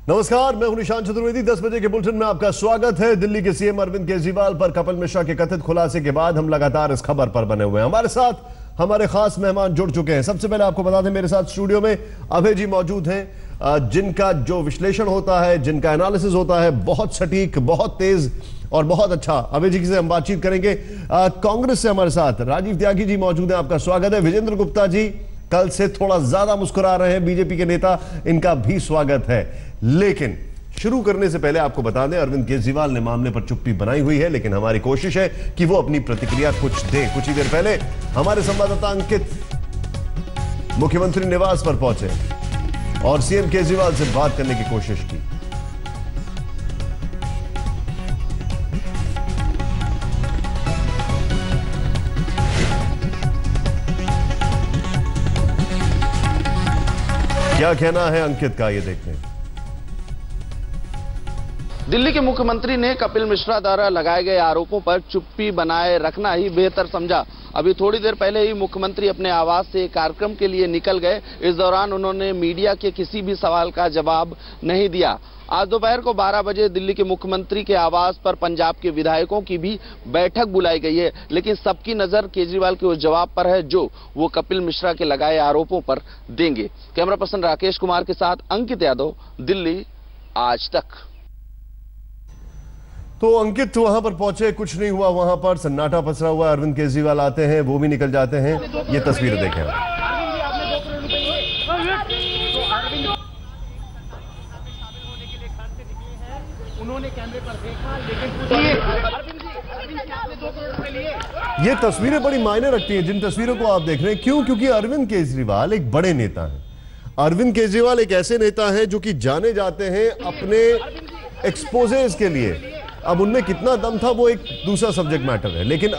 नमस्कार, मैं हूं निशांत चतुर्वेदी। 10 बजे के बुलेटिन में आपका स्वागत है। दिल्ली के सीएम अरविंद केजरीवाल पर कपिल मिश्रा के कथित खुलासे के बाद हम लगातार इस खबर पर बने हुए हैं। हमारे साथ हमारे खास मेहमान जुड़ चुके हैं। सबसे पहले आपको बता दें, मेरे साथ स्टूडियो में अभय जी मौजूद हैं, जिनका जो विश्लेषण होता है, जिनका एनालिसिस होता है, बहुत सटीक, बहुत तेज और बहुत अच्छा। अभय जी से हम बातचीत करेंगे। कांग्रेस से हमारे साथ राजीव त्यागी जी मौजूद हैं, आपका स्वागत है। विजेंद्र गुप्ता जी कल से थोड़ा ज्यादा मुस्कुरा रहे हैं, बीजेपी के नेता, इनका भी स्वागत है। लेकिन शुरू करने से पहले आपको बता दें, अरविंद केजरीवाल ने मामले पर चुप्पी बनाई हुई है, लेकिन हमारी कोशिश है कि वो अपनी प्रतिक्रिया कुछ दें। कुछ ही देर पहले हमारे संवाददाता अंकित मुख्यमंत्री निवास पर पहुंचे और सीएम केजरीवाल से बात करने की कोशिश की। क्या कहना है अंकित का, ये देखते हैं। दिल्ली के मुख्यमंत्री ने कपिल मिश्रा द्वारा लगाए गए आरोपों पर चुप्पी बनाए रखना ही बेहतर समझा। अभी थोड़ी देर पहले ही मुख्यमंत्री अपने आवास से एक कार्यक्रम के लिए निकल गए। इस दौरान उन्होंने मीडिया के किसी भी सवाल का जवाब नहीं दिया। आज दोपहर को 12 बजे दिल्ली के मुख्यमंत्री के आवास पर पंजाब के विधायकों की भी बैठक बुलाई गई है, लेकिन सबकी नजर केजरीवाल के उस जवाब पर है जो वो कपिल मिश्रा के लगाए आरोपों पर देंगे। कैमरा पर्सन राकेश कुमार के साथ अंकित यादव, दिल्ली आज तक। तो अंकित वहां पर पहुंचे, कुछ नहीं हुआ, वहां पर सन्नाटा पसरा हुआ। अरविंद केजरीवाल आते हैं, वो भी निकल जाते हैं। ये तस्वीरें देखें आप। उन्होंने कैमरे पर देखा, लेकिन ये तस्वीरें बड़ी मायने रखती हैं, जिन तस्वीरों को आप देख रहे हैं। क्यों? क्योंकि अरविंद केजरीवाल एक बड़े नेता हैं। अरविंद केजरीवाल एक ऐसे नेता हैं जो कि जाने जाते हैं अपने एक्सपोजेस के लिए। अब उनमें कितना दम था वो एक दूसरा सब्जेक्ट मैटर है, लेकिन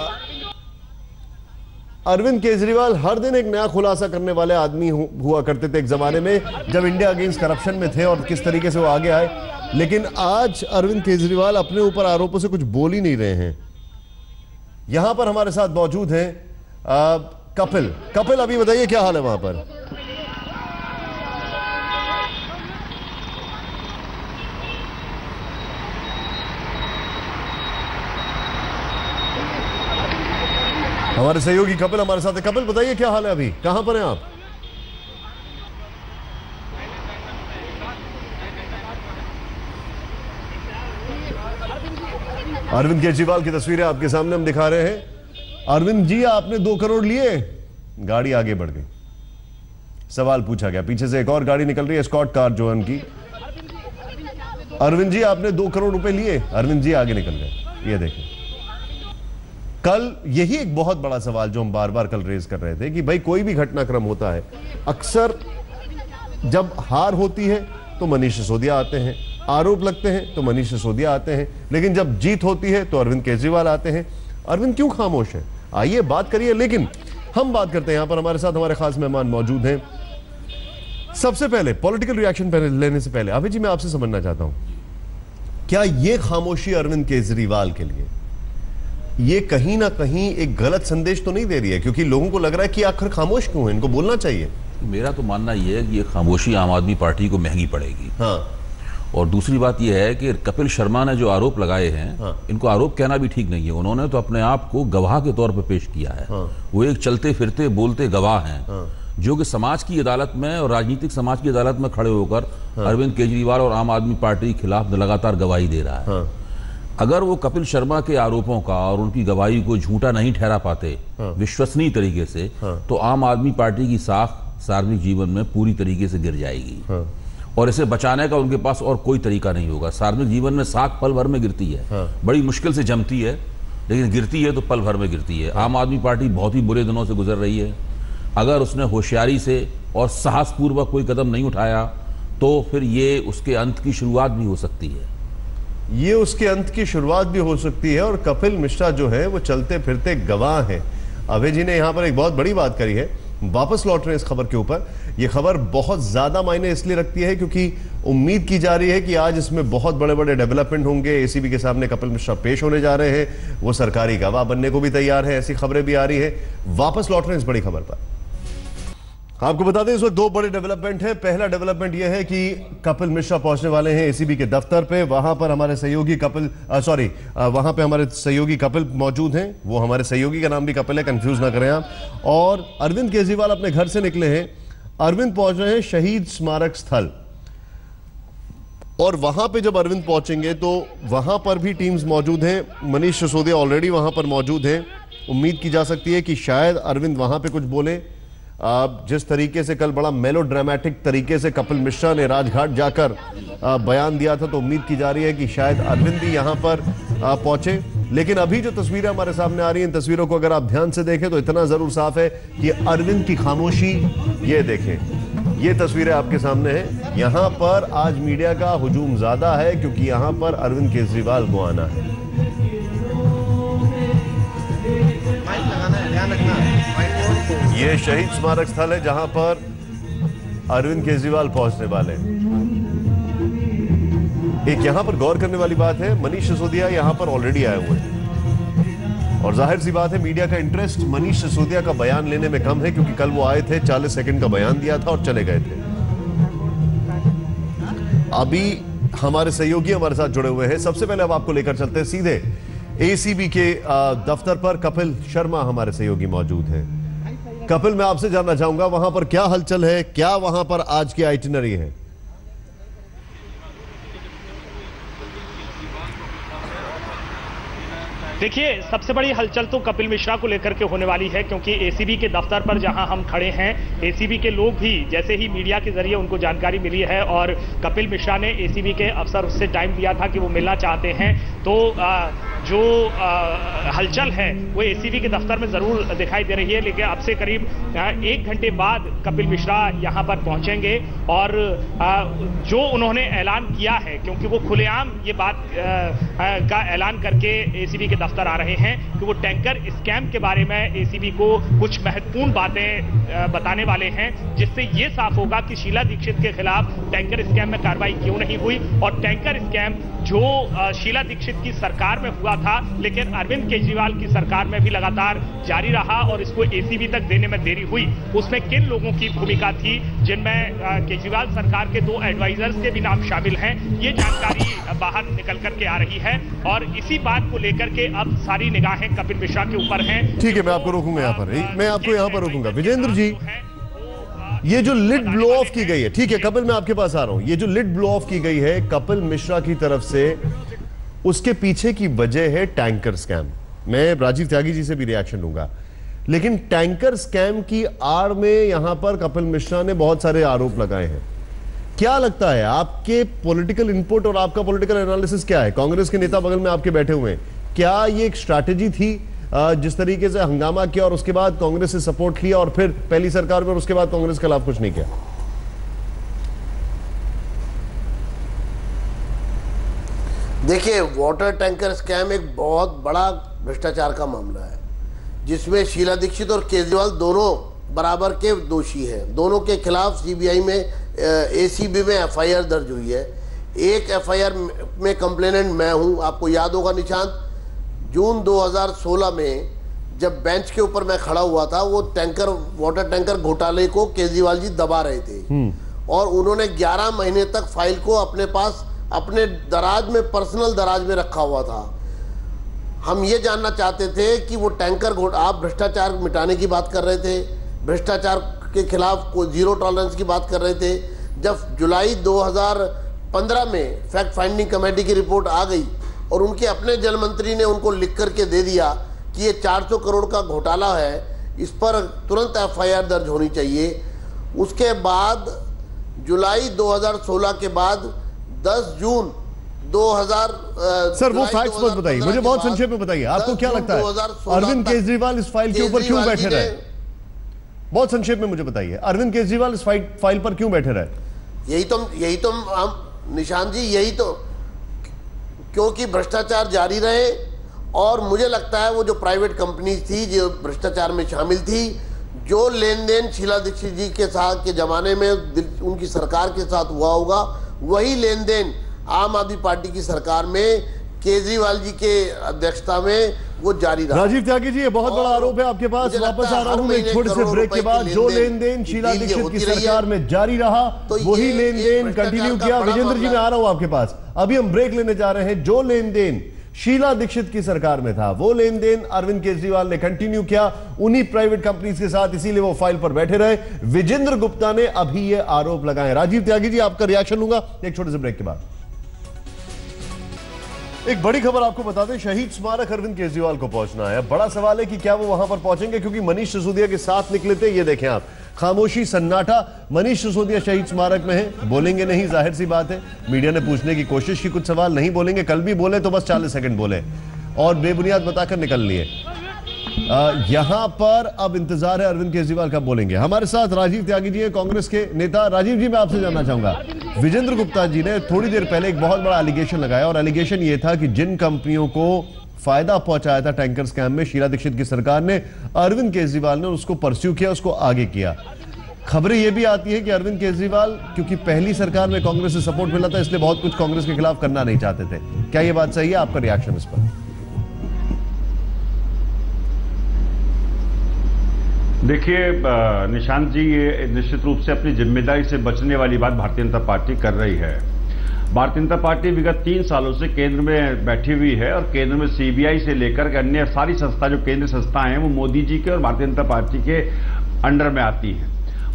अरविंद केजरीवाल हर दिन एक नया खुलासा करने वाले आदमी हुआ करते थे एक जमाने में, जब इंडिया अगेंस्ट करप्शन में थे और किस तरीके से वो आगे आए। लेकिन आज अरविंद केजरीवाल अपने ऊपर आरोपों से कुछ बोल ही नहीं रहे हैं। यहां पर हमारे साथ मौजूद हैं कपिल, अभी बताइए क्या हाल है वहां पर? हमारे सहयोगी कपिल हमारे साथ है। कपिल, बताइए क्या हाल है, अभी कहां पर हैं आप? अरविंद केजरीवाल की तस्वीरें आपके सामने हम दिखा रहे हैं। अरविंद जी, आपने 2 करोड़ लिए, गाड़ी आगे बढ़ गई, सवाल पूछा गया, पीछे से एक और गाड़ी निकल रही है, एस्कॉर्ट कार जो है उनकी। अरविंद जी, आपने 2 करोड़ रुपए लिए, अरविंद जी आगे निकल गए। ये देखें, कल यही एक बहुत बड़ा सवाल जो हम बार बार कल रेज कर रहे थे कि भाई कोई भी घटनाक्रम होता है, अक्सर जब हार होती है तो मनीष सिसोदिया आते हैं, आरोप लगते हैं तो मनीष सिसोदिया आते हैं, लेकिन जब जीत होती है तो अरविंद केजरीवाल आते हैं। अरविंद क्यों खामोश है? आइए बात करिए। लेकिन हम बात करते हैं, यहां पर हमारे साथ हमारे खास मेहमान मौजूद हैं। सबसे पहले पॉलिटिकल रिएक्शन लेने से पहले अभय जी, मैं आपसे समझना चाहता हूं, क्या यह खामोशी अरविंद केजरीवाल के लिए ये कहीं ना कहीं एक गलत संदेश तो नहीं दे रही है? क्योंकि लोगों को लग रहा है कि आखिर खामोश क्यों है, इनको बोलना चाहिए। मेरा तो मानना यह है कि ये खामोशी आम आदमी पार्टी को महंगी पड़ेगी। हाँ। और दूसरी बात यह है कि कपिल शर्मा ने जो आरोप लगाए हैं, हाँ। इनको आरोप कहना भी ठीक नहीं है। उन्होंने तो अपने आप को गवाह के तौर पर पेश किया है। हाँ। वो एक चलते फिरते बोलते गवाह हैं। हाँ। जो कि समाज की अदालत में और राजनीतिक समाज की अदालत में खड़े होकर अरविंद केजरीवाल और आम आदमी पार्टी के खिलाफ लगातार गवाही दे रहा है। हाँ। अगर वो कपिल शर्मा के आरोपों का और उनकी गवाही को झूठा नहीं ठहरा पाते विश्वसनीय तरीके से, तो आम आदमी पार्टी की साख सार्वजनिक जीवन में पूरी तरीके से गिर जाएगी। और इसे बचाने का उनके पास और कोई तरीका नहीं होगा। सार्वजनिक जीवन में साख पल भर में गिरती है, बड़ी मुश्किल से जमती है, लेकिन गिरती है तो पल भर में गिरती है। आम आदमी पार्टी बहुत ही बुरे दिनों से गुजर रही है। अगर उसने होशियारी से और साहसपूर्वक कोई कदम नहीं उठाया तो फिर ये उसके अंत की शुरुआत भी हो सकती है। ये उसके अंत की शुरुआत भी हो सकती है। और कपिल मिश्रा जो है वो चलते फिरते गवाह हैं। अभय जी ने यहां पर एक बहुत बड़ी बात करी है। वापस लौट रहे हैं इस खबर के ऊपर। यह खबर बहुत ज्यादा मायने इसलिए रखती है क्योंकि उम्मीद की जा रही है कि आज इसमें बहुत बड़े बड़े डेवलपमेंट होंगे। एसीबी के सामने कपिल मिश्रा पेश होने जा रहे हैं, वो सरकारी गवाह बनने को भी तैयार है, ऐसी खबरें भी आ रही है। वापस लौट रहे हैं इस बड़ी खबर पर। आपको बता दें इस वक्त दो बड़े डेवलपमेंट है। पहला डेवलपमेंट यह है कि कपिल मिश्रा पहुंचने वाले हैं एसीबी के दफ्तर पे। वहां पर हमारे सहयोगी कपिल वहां पे हमारे सहयोगी कपिल मौजूद हैं। वो हमारे सहयोगी का नाम भी कपिल है, कंफ्यूज ना करें आप। और अरविंद केजरीवाल अपने घर से निकले हैं। अरविंद पहुंच रहे हैं शहीद स्मारक स्थल, और वहां पे जब अरविंद पहुंचेंगे तो वहां पर भी टीम्स मौजूद हैं। मनीष सिसोदिया ऑलरेडी वहां पर मौजूद हैं। उम्मीद की जा सकती है कि शायद अरविंद वहां पे कुछ बोले। जिस तरीके से कल बड़ा मेलोड्रामेटिक तरीके से कपिल मिश्रा ने राजघाट जाकर बयान दिया था, तो उम्मीद की जा रही है कि शायद अरविंद भी यहां पर पहुंचे। लेकिन अभी जो तस्वीरें हमारे सामने आ रही हैं, इन तस्वीरों को अगर आप ध्यान से देखें तो इतना जरूर साफ है कि अरविंद की खामोशी, ये देखें, ये तस्वीरें आपके सामने हैं। यहां पर आज मीडिया का हुजूम ज्यादा है क्योंकि यहां पर अरविंद केजरीवाल को आना है। ये शहीद स्मारक स्थल है जहां पर अरविंद केजरीवाल पहुंचने वाले हैं। एक यहां पर गौर करने वाली बात है, मनीष सिसोदिया यहां पर ऑलरेडी आए हुए हैं, और जाहिर सी बात है मीडिया का इंटरेस्ट मनीष सिसोदिया का बयान लेने में कम है क्योंकि कल वो आए थे, 40 सेकंड का बयान दिया था और चले गए थे। अभी हमारे सहयोगी हमारे साथ जुड़े हुए हैं। सबसे पहले अब आपको लेकर चलते हैं सीधे एसीबी के दफ्तर पर। कपिल शर्मा हमारे सहयोगी मौजूद हैं। कपिल, मैं आपसे जानना चाहूंगा वहां पर क्या हलचल है, क्या वहां पर आज की आइटिनरी है? देखिए, सबसे बड़ी हलचल तो कपिल मिश्रा को लेकर के होने वाली है, क्योंकि एसीबी के दफ्तर पर जहां हम खड़े हैं, एसीबी के लोग भी जैसे ही मीडिया के जरिए उनको जानकारी मिली है और कपिल मिश्रा ने एसीबी के अफसर उससे टाइम दिया था कि वो मिलना चाहते हैं, तो जो हलचल है वो एसीबी के दफ्तर में जरूर दिखाई दे रही है। लेकिन अब से करीब 1 घंटे बाद कपिल मिश्रा यहां पर पहुंचेंगे और जो उन्होंने ऐलान किया है, क्योंकि वो खुलेआम ये बात का ऐलान करके एसीबी के दफ्तर आ रहे हैं कि वो टैंकर स्कैम के बारे में एसीबी को कुछ महत्वपूर्ण बातें बताने वाले हैं, जिससे ये साफ होगा कि शीला दीक्षित के खिलाफ टैंकर स्कैम में कार्रवाई क्यों नहीं हुई, और टैंकर स्कैम जो शीला दीक्षित की सरकार में हुआ था लेकिन अरविंद केजरीवाल की सरकार में भी लगातार जारी रहा और इसको एसीबी तक देने में देरी हुई, उसमें किन लोगों की भूमिका थी, जिनमें केजरीवाल सरकार के 2 एडवाइजर्स के भी नाम शामिल हैं, ये जानकारी बाहर निकल करके आ रही है। और इसी बात को लेकर के अब सारी निगाहें कपिल मिश्रा के ऊपर हैं। ठीक है, मैं आपको रोकूंगा यहाँ पर, मैं आपको यहाँ पर रोकूंगा। विजेंद्र जी, ये जो लिड ब्लो ऑफ की गई है, ठीक है कपिल, मैं आपके पास आ रहा हूं, ये जो लिड ब्लो ऑफ की गई है कपिल मिश्रा की तरफ से, उसके पीछे की वजह है टैंकर स्कैम। मैं राजीव त्यागी जी से भी रिएक्शन लूंगा, लेकिन टैंकर स्कैम की आड़ में यहां पर कपिल मिश्रा ने बहुत सारे आरोप लगाए हैं। क्या लगता है, आपके पॉलिटिकल इनपुट और आपका पॉलिटिकल एनालिसिस क्या है? कांग्रेस के नेता बगल में आपके बैठे हुए हैं, क्या ये एक स्ट्रैटेजी थी जिस तरीके से हंगामा किया और उसके बाद कांग्रेस से सपोर्ट लिया और फिर पहली सरकार में और उसके बाद कांग्रेस के खिलाफ कुछ नहीं किया? देखिए, वाटर टैंकर स्कैम एक बहुत बड़ा भ्रष्टाचार का मामला है, जिसमें शीला दीक्षित और केजरीवाल दोनों बराबर के दोषी हैं। दोनों के खिलाफ सीबीआई में एसीबी में एफआईआर दर्ज हुई है। एक एफआईआर में कंप्लेनेंट मैं हूं। आपको याद होगा निशांत, जून 2016 में जब बेंच के ऊपर मैं खड़ा हुआ था, वो वाटर टैंकर घोटाले को केजरीवाल जी दबा रहे थे और उन्होंने 11 महीने तक फाइल को अपने पास अपने दराज में, पर्सनल दराज में रखा हुआ था। हम ये जानना चाहते थे कि वो टैंकर आप भ्रष्टाचार मिटाने की बात कर रहे थे, भ्रष्टाचार के खिलाफ कोई 0 टॉलरेंस की बात कर रहे थे। जब जुलाई 2015 में फैक्ट फाइंडिंग कमेटी की रिपोर्ट आ गई और उनके अपने जल मंत्री ने उनको लिख करके दे दिया कि ये 400 करोड़ का घोटाला है, इस पर तुरंत एफआईआर दर्ज होनी चाहिए। उसके बाद जुलाई 2016 के बाद 10 जून 2000 सर वो फैक्ट्स मत बताइए, मुझे बहुत संक्षेप में बताइए, आपको क्या लगता है अरविंद केजरीवाल इस फाइल के ऊपर क्यों बैठे रहे? बहुत संक्षेप में मुझे बताइए, अरविंद केजरीवाल इस फाइल पर क्यों बैठे रहे? यही तो हम निशांत जी, यही तो, क्योंकि भ्रष्टाचार जारी रहे। और मुझे लगता है वो जो प्राइवेट कंपनीज थी जो भ्रष्टाचार में शामिल थी, जो लेन देन शीला दीक्षित जी के साथ के जमाने में उनकी सरकार के साथ हुआ होगा, वही लेन देन आम आदमी पार्टी की सरकार में केजरीवाल जी के अध्यक्षता में वो जारी रहा। राजीव त्यागी जी, ये बहुत बड़ा आरोप है आपके पास। वापस आ रहा हूं एक छोटे से ब्रेक के बाद। जो लेन देन शीला दीक्षित की सरकार में जारी रहा, वही लेन देन कंटिन्यू किया। विजेंद्र जी, मैं आ रहा हूं आपके पास। अभी हम ब्रेक लेने जा रहे हैं। जो लेन देन शीला दीक्षित की सरकार में था, वो लेन देन अरविंद केजरीवाल ने कंटिन्यू किया उन्हीं प्राइवेट कंपनीज के साथ, इसीलिए वो फाइल पर बैठे रहे। विजेंद्र गुप्ता ने अभी ये आरोप लगाए। राजीव त्यागी जी, आपका रिएक्शन लूंगा एक छोटे से ब्रेक के बाद। एक बड़ी खबर आपको बता दें, शहीद स्मारक अरविंद केजरीवाल को पहुंचना है। बड़ा सवाल है कि क्या वो वहां पर पहुंचेंगे, क्योंकि मनीष सिसोदिया के साथ निकले थे। ये देखें आप, खामोशी, सन्नाटा। मनीष सिसोदिया शहीद स्मारक में है, बोलेंगे नहीं, जाहिर सी बात है। मीडिया ने पूछने की कोशिश की, कुछ सवाल नहीं बोलेंगे। कल भी बोले तो बस 40 सेकंड बोले और बेबुनियाद बताकर निकल लिए। यहां पर अब इंतजार है अरविंद केजरीवाल कब बोलेंगे। हमारे साथ राजीव त्यागी जी हैं, कांग्रेस के नेता। राजीव जी, मैं आपसे जानना चाहूंगा, विजेंद्र गुप्ता जी ने थोड़ी देर पहले एक बहुत बड़ा एलिगेशन लगाया, और एलिगेशन ये था कि जिन कंपनियों को फायदा पहुंचाया था टैंकर स्कैम में शीला दीक्षित की सरकार ने, अरविंद केजरीवाल ने उसको परस्यू किया, उसको आगे किया। खबरें यह भी आती है कि अरविंद केजरीवाल, क्योंकि पहली सरकार में कांग्रेस से सपोर्ट मिला था, इसलिए बहुत कुछ कांग्रेस के खिलाफ करना नहीं चाहते थे। क्या यह बात सही है? आपका रिएक्शन इस पर? देखिए निशांत जी, ये निश्चित रूप से अपनी जिम्मेदारी से बचने वाली बात भारतीय जनता पार्टी कर रही है। भारतीय जनता पार्टी विगत 3 सालों से केंद्र में बैठी हुई है, और केंद्र में सीबीआई से लेकर के अन्य सारी संस्था, जो केंद्र संस्थाएं हैं, वो मोदी जी के और भारतीय जनता पार्टी के अंडर में आती है।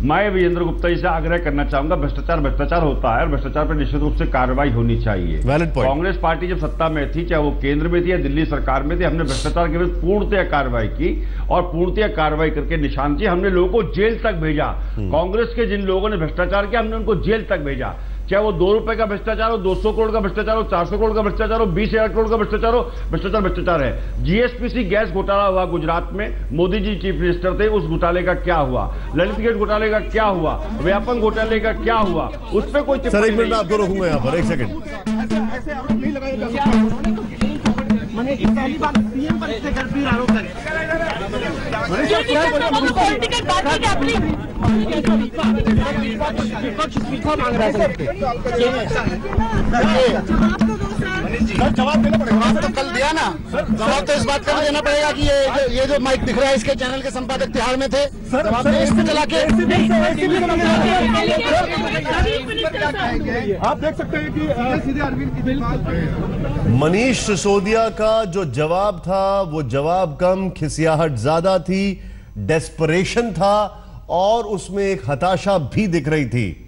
मैं विजेंद्र गुप्ता जी से आग्रह करना चाहूंगा, भ्रष्टाचार होता है, और भ्रष्टाचार पर निश्चित रूप से कार्रवाई होनी चाहिए। कांग्रेस पार्टी जब सत्ता में थी, चाहे वो केंद्र में थी या दिल्ली सरकार में थी, हमने भ्रष्टाचार के विरुद्ध पूर्णतया कार्रवाई की, और पूर्णतया कार्रवाई करके निशांत जी, हमने लोगों को जेल तक भेजा। कांग्रेस के जिन लोगों ने भ्रष्टाचार किया, हमने उनको जेल तक भेजा। चाहे वो 2 रुपए का भ्रष्टाचार हो, 200 करोड़ का भ्रष्टाचार हो, 400 करोड़ का भ्रष्टाचार हो, 20,000 करोड़ का भ्रष्टाचार हो, भ्रष्टाचार है। जीएसपीसी गैस घोटाला हुआ गुजरात में, मोदी जी चीफ मिनिस्टर थे, उस घोटाले का क्या हुआ? ललित गेट घोटाले का क्या हुआ? व्यापम घोटाले का क्या हुआ? उस पर कोई सर, एक मिनट में आपको रोकूंगा यहाँ पर, एक सेकंड। पहली बार सीएम पर इससे गंभीर आरोप लगे। जवाब देना पड़ेगा। जवाब तो कल दिया ना, जवाब तो इस बात का देना पड़ेगा कि ये जो माइक दिख रहा है, इसके चैनल के संपादक तिहाड़ में थे। जवाब इस पे चला के आप देख सकते हैं कि सीधे अरविंद मनीष सिसोदिया का जो जवाब था, वो जवाब कम, खिसियाहट ज्यादा थी, डेस्परेशन था, और उसमें एक हताशा भी दिख रही थी।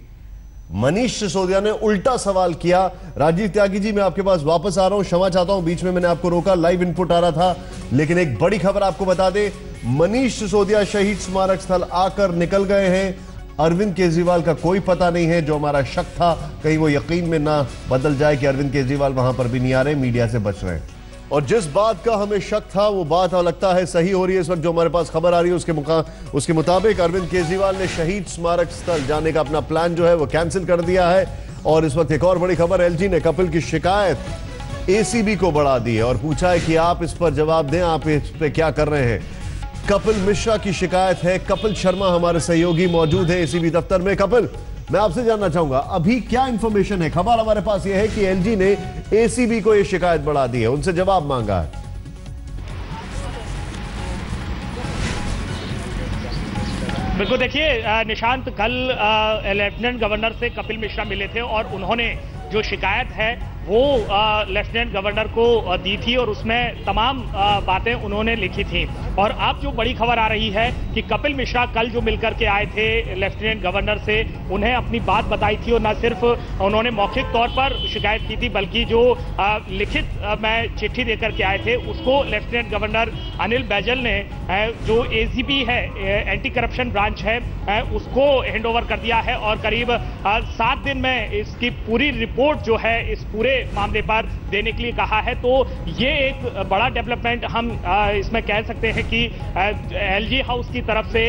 मनीष सिसोदिया ने उल्टा सवाल किया। राजीव त्यागी जी, मैं आपके पास वापस आ रहा हूं, क्षमा चाहता हूं, बीच में मैंने आपको रोका, लाइव इनपुट आ रहा था। लेकिन एक बड़ी खबर आपको बता दें, मनीष सिसोदिया शहीद स्मारक स्थल आकर निकल गए हैं। अरविंद केजरीवाल का कोई पता नहीं है। जो हमारा शक था, कहीं वो यकीन में ना बदल जाए कि अरविंद केजरीवाल वहां पर भी नहीं आ रहे, मीडिया से बच रहे हैं। और जिस बात का हमें शक था, वो बात लगता है सही हो रही है। इस वक्त जो हमारे पास खबर आ रही है, उसके मुताबिक अरविंद केजरीवाल ने शहीद स्मारक स्थल जाने का अपना प्लान जो है वो कैंसिल कर दिया है। और इस वक्त एक और बड़ी खबर, एलजी ने कपिल की शिकायत एसीबी को बढ़ा दी है और पूछा है कि आप इस पर जवाब दें, आप इस पर क्या कर रहे हैं। कपिल मिश्रा की शिकायत है। कपिल शर्मा हमारे सहयोगी मौजूद है एसीबी दफ्तर में। कपिल, मैं आपसे जानना चाहूंगा, अभी क्या इंफॉर्मेशन है? खबर हमारे पास यह है कि एलजी ने एसीबी को यह शिकायत बढ़ा दी है, उनसे जवाब मांगा है। बिल्कुल, देखिए निशांत, कल लेफ्टिनेंट गवर्नर से कपिल मिश्रा मिले थे, और उन्होंने जो शिकायत है वो लेफ्टिनेंट गवर्नर को दी थी, और उसमें तमाम बातें उन्होंने लिखी थी। और अब जो बड़ी खबर आ रही है कि कपिल मिश्रा कल जो मिलकर के आए थे लेफ्टिनेंट गवर्नर से, उन्हें अपनी बात बताई थी, और न सिर्फ उन्होंने मौखिक तौर पर शिकायत की थी, बल्कि जो लिखित में चिट्ठी देकर के आए थे, उसको लेफ्टिनेंट गवर्नर अनिल बैजल ने, जो एसीबी है, एंटी करप्शन ब्रांच है, उसको हैंड ओवर कर दिया है, और करीब 7 दिन में इसकी पूरी रिपोर्ट जो है इस पूरे मामले पर देने के लिए कहा है। तो ये एक बड़ा डेवलपमेंट हम इसमें कह सकते हैं कि एलजी हाउस की तरफ से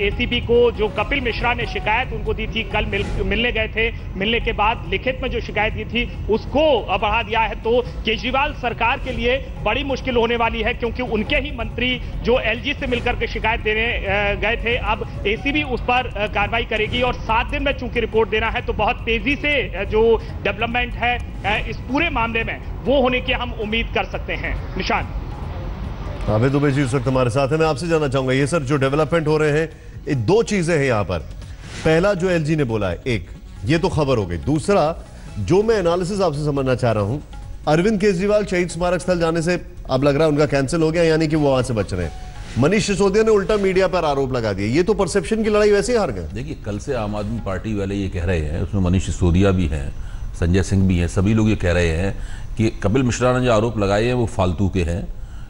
एसीबी को जो कपिल मिश्रा ने शिकायत उनको दी थी, कल मिलने गए थे, मिलने के बाद लिखित में जो शिकायत दी थी उसको बढ़ा दिया है। तो केजरीवाल सरकार के लिए बड़ी मुश्किल होने वाली है, क्योंकि उनके ही मंत्री जो एलजी से मिलकर के शिकायत देने गए थे, अब एसीबी उस पर कार्रवाई करेगी और 7 दिन में चूंकि रिपोर्ट देना है, तो बहुत तेजी से जो डेवलपमेंट है इस पूरे मामले में वो होने की हम उम्मीद कर सकते हैं। निशान आबिद दुबे जी इस वक्त हमारे साथ है। मैं आपसे जानना चाहूंगा, ये सर जो डेवलपमेंट हो रहे हैं, ये 2 चीजें हैं यहाँ पर। पहला जो एलजी ने बोला है, एक ये तो खबर हो गई। दूसरा जो मैं एनालिसिस आपसे समझना चाह रहा हूं, अरविंद केजरीवाल शहीद स्मारक स्थल जाने से अब लग रहा है उनका कैंसिल हो गया, यानी कि वो वहां से बच रहे हैं। मनीष सिसोदिया ने उल्टा मीडिया पर आरोप लगा दिया, ये तो परसेप्शन की लड़ाई वैसे ही हार गए। देखिए, कल से आम आदमी पार्टी वाले ये कह रहे हैं, उसमें मनीष सिसोदिया भी हैं, संजय सिंह भी हैं, सभी लोग ये कह रहे हैं कि कपिल मिश्रा ने जो आरोप लगाए हैं वो फालतू के हैं,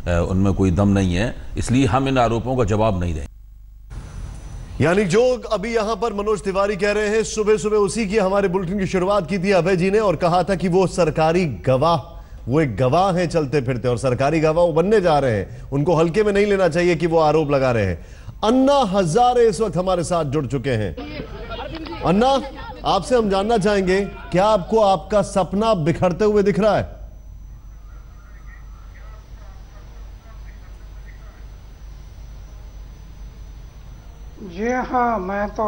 उनमें कोई दम नहीं है, इसलिए हम इन आरोपों का जवाब नहीं देंगे। यानी जो अभी यहां पर मनोज तिवारी कह रहे हैं, सुबह सुबह उसी की हमारे बुलेटिन की शुरुआत की थी अभय जी ने, और कहा था कि वो सरकारी गवाह, वो एक गवाह हैं चलते फिरते, और सरकारी गवाह वो बनने जा रहे हैं, उनको हल्के में नहीं लेना चाहिए कि वो आरोप लगा रहे हैं। अन्ना हजारे इस वक्त हमारे साथ जुड़ चुके हैं। अन्ना, आपसे हम जानना चाहेंगे, क्या आपको आपका सपना बिखरते हुए दिख रहा है? जी हाँ, मैं तो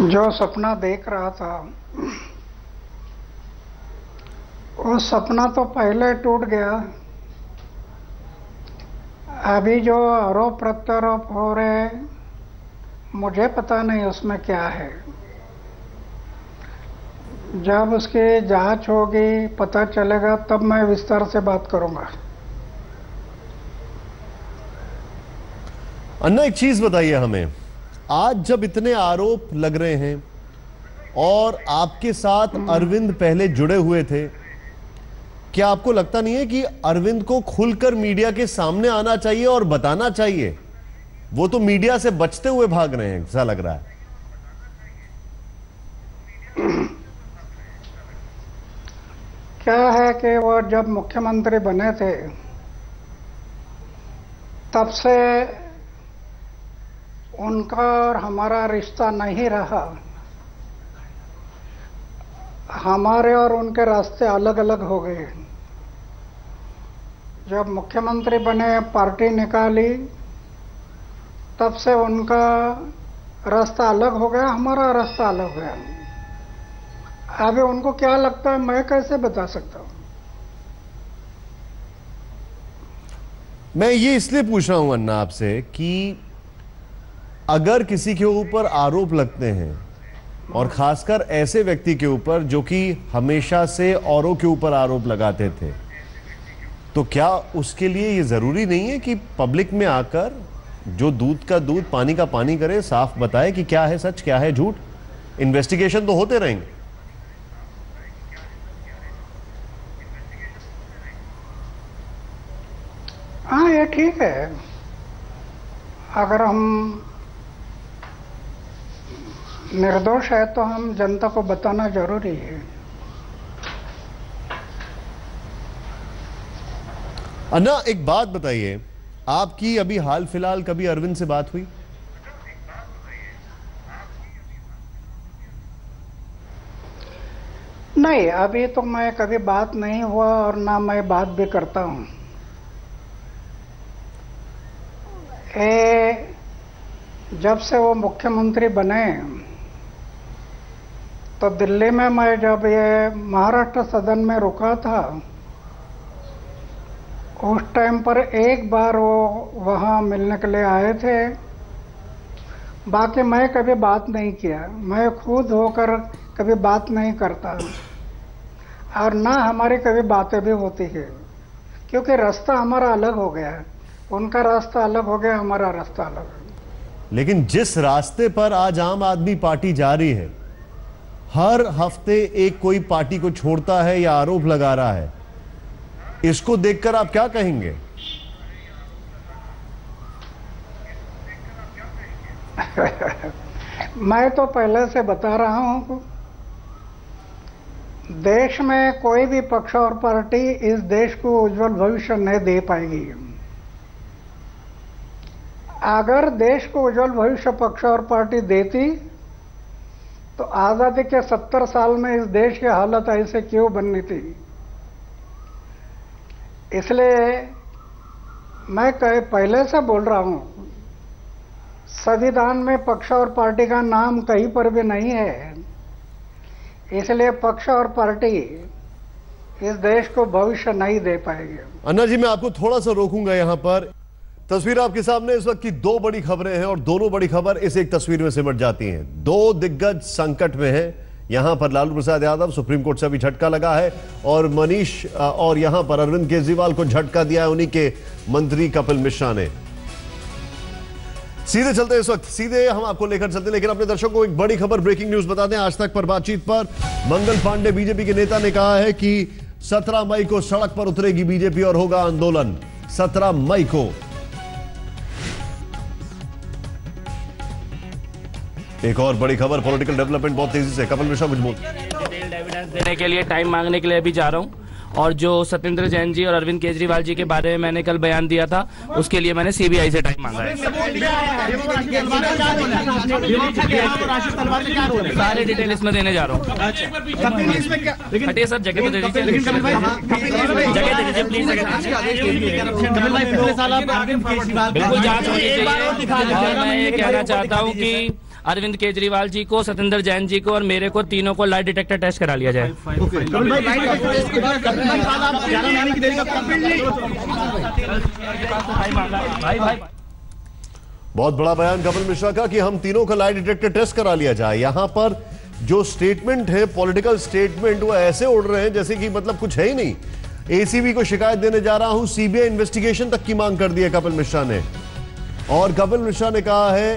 जो सपना देख रहा था वो सपना तो पहले टूट गया। अभी जो आरोप प्रत्यारोप हो रहे, मुझे पता नहीं उसमें क्या है। जब उसकी जांच होगी, पता चलेगा, तब मैं विस्तार से बात करूंगा। अन्ना, एक चीज बताइए हमें, आज जब इतने आरोप लग रहे हैं और आपके साथ अरविंद पहले जुड़े हुए थे, क्या आपको लगता नहीं है कि अरविंद को खुलकर मीडिया के सामने आना चाहिए और बताना चाहिए? वो तो मीडिया से बचते हुए भाग रहे हैं, ऐसा लग रहा है। क्या है कि वो जब मुख्यमंत्री बने थे तब से उनका और हमारा रिश्ता नहीं रहा। हमारे और उनके रास्ते अलग अलग हो गए। जब मुख्यमंत्री बने, पार्टी निकाली, तब से उनका रास्ता अलग हो गया, हमारा रास्ता अलग हो गया। अभी उनको क्या लगता है मैं कैसे बता सकता हूं? मैं ये इसलिए पूछ रहा हूं अन्ना आपसे कि अगर किसी के ऊपर आरोप लगते हैं, और खासकर ऐसे व्यक्ति के ऊपर जो कि हमेशा से औरों के ऊपर आरोप लगाते थे, तो क्या उसके लिए ये जरूरी नहीं है कि पब्लिक में आकर जो दूध का दूध पानी का पानी करे, साफ बताए कि क्या है सच, क्या है झूठ? इन्वेस्टिगेशन तो होते रहेंगे। हाँ, ये ठीक है। अगर हम निर्दोष है तो हम जनता को बताना जरूरी है। अन्ना, एक बात बताइए, आपकी अभी हाल फिलहाल कभी अरविंद से बात हुई? नहीं, अभी तो मैं कभी बात नहीं हुआ और ना मैं बात भी करता हूं। जब से वो मुख्यमंत्री बने तो दिल्ली में मैं जब ये महाराष्ट्र सदन में रुका था, उस टाइम पर एक बार वो वहाँ मिलने के लिए आए थे। बाकी मैं कभी बात नहीं किया, मैं खुद होकर कभी बात नहीं करता, और ना हमारी कभी बातें भी होती है, क्योंकि रास्ता हमारा अलग हो गया है। उनका रास्ता अलग हो गया, हमारा रास्ता अलग है। लेकिन जिस रास्ते पर आज आम आदमी पार्टी जा रही है, हर हफ्ते एक कोई पार्टी को छोड़ता है या आरोप लगा रहा है, इसको देखकर आप क्या कहेंगे? मैं तो पहले से बता रहा हूं, देश में कोई भी पक्ष और पार्टी इस देश को उज्जवल भविष्य नहीं दे पाएगी। अगर देश को उज्जवल भविष्य पक्ष और पार्टी देती तो आज़ादी के 70 साल में इस देश की हालत ऐसे क्यों बननी थी। इसलिए मैं पहले से बोल रहा हूं, संविधान में पक्ष और पार्टी का नाम कहीं पर भी नहीं है। इसलिए पक्ष और पार्टी इस देश को भविष्य नहीं दे पाएगी। अन्ना जी, मैं आपको थोड़ा सा रोकूंगा यहां पर। तस्वीर आपके सामने इस वक्त की दो बड़ी खबरें हैं और दोनों बड़ी खबर इस एक तस्वीर में सिमट जाती हैं। दो दिग्गज संकट में हैं। यहां पर लालू प्रसाद यादव, सुप्रीम कोर्ट से अभी झटका लगा है, और मनीष और यहां पर अरविंद केजरीवाल को झटका दिया है उन्हीं के मंत्री कपिल मिश्रा ने। सीधे चलते हैं इस वक्त, सीधे हम आपको लेकर चलते हैं, लेकिन अपने दर्शकों को एक बड़ी खबर, ब्रेकिंग न्यूज बता दें। आज तक पर बातचीत पर मंगल पांडे बीजेपी के नेता ने कहा है कि 17 मई को सड़क पर उतरेगी बीजेपी और होगा आंदोलन। 17 मई को। एक और बड़ी खबर, पॉलिटिकल डेवलपमेंट बहुत तेजी से। कपिल मिश्रा कुछ डिटेल्ड एविडेंस देने के लिए, टाइम मांगने के लिए अभी जा रहा हूं। और जो सत्येंद्र जैन जी और अरविंद केजरीवाल जी के बारे में मैंने कल बयान दिया था, उसके लिए मैंने सीबीआई से टाइम मांगा है। सारे डिटेल इसमें देने जा रहा हूँ। हटिए सर, जगह तो दे दीजिए, जगह दे दीजिए प्लीज। बिल्कुल जांच होनी चाहिए। और मैं ये कहना चाहता हूँ कि अरविंद केजरीवाल जी को, सत्येंद्र जैन जी को और मेरे को तीनों को लाई डिटेक्टर टेस्ट करा लिया जाए। बहुत बड़ा बयान कपिल मिश्रा का कि हम तीनों का लाई डिटेक्टर टेस्ट करा लिया जाए। यहां पर जो स्टेटमेंट है, पॉलिटिकल स्टेटमेंट, वो ऐसे उड़ रहे हैं जैसे कि मतलब कुछ है ही नहीं। एसीबी को शिकायत देने जा रहा हूं, सीबीआई इन्वेस्टिगेशन तक की मांग कर दी है कपिल मिश्रा ने। और कपिल मिश्रा ने कहा है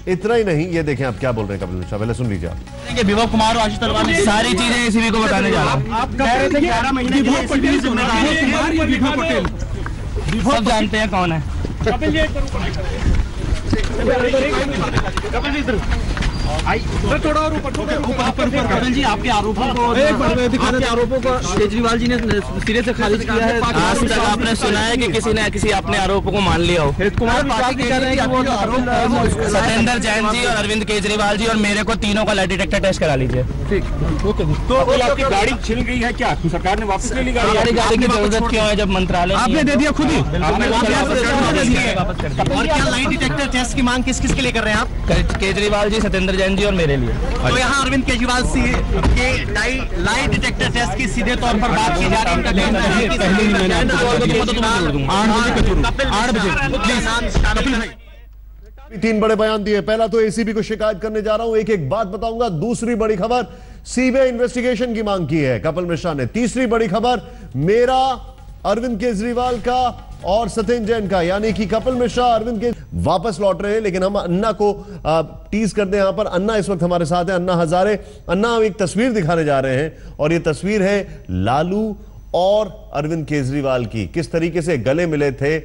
इतना ही नहीं, ये देखें आप क्या बोल रहे हैं कपिल मिश्रा, पहले सुन लीजिए आप। विभव कुमार और आशीष तलवार ने सारी चीजें एसीबी को बताने जा रहा हूँ। आप कह रहे थे 11 महीने सब जानते हैं कौन है। थोड़ा और कपिल जी, आपके आरोपों को केजरीवाल जी ने सिरे से खारिज किया है। आज तक आपने सुना है कि किसी ने किसी अपने आरोपों को मान लिया हो? सत्येंद्र जैन जी और अरविंद केजरीवाल जी और मेरे को तीनों का लाई डिटेक्टर टेस्ट करा लीजिए। ठीक, ओके। तो आपकी गाड़ी छिन गई है क्या? सरकार ने वापस ले ली गाड़ी? गाड़ी की जरूरत क्यों है जब मंत्रालय आपने दे दिया खुद ही? और क्या लाई डिटेक्टर टेस्ट की मांग किस किस के लिए कर रहे हैं आप? केजरीवाल जी, सत्येंद्र जैन जी और मेरे लिए। तो यहाँ अरविंद केजरीवाल के लाई डिटेक्टर टेस्ट की सीधे तौर पर बात की जा रही है। 3 बड़े बयान दिए। पहला तो एसीबी को शिकायत करने जा रहा हूं, एक एक बात बताऊंगा। दूसरी बड़ी खबर, सीबीआई इन्वेस्टिगेशन की मांग की है कपिल मिश्रा ने। तीसरी बड़ी खबर, मेरा, अरविंद केजरीवाल का और सत्येंद्र जैन का, यानी कि कपिल मिश्रा अरविंद के वापस लौट रहे हैं। लेकिन हम अन्ना को टीज कर दें। यहां पर अन्ना इस वक्त हमारे साथ है, अन्ना हजारे। अन्ना, हम एक तस्वीर दिखाने जा रहे हैं और यह तस्वीर है लालू और अरविंद केजरीवाल की, किस तरीके से गले मिले थे।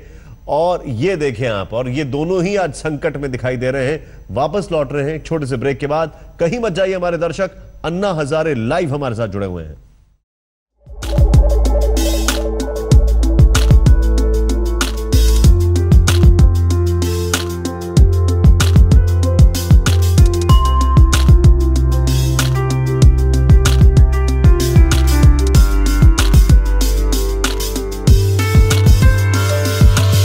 और ये देखें आप, और ये दोनों ही आज संकट में दिखाई दे रहे हैं, वापस लौट रहे हैं। छोटे से ब्रेक के बाद कहीं मत जाइए हमारे दर्शक, अन्ना हजारे लाइव हमारे साथ जुड़े हुए हैं।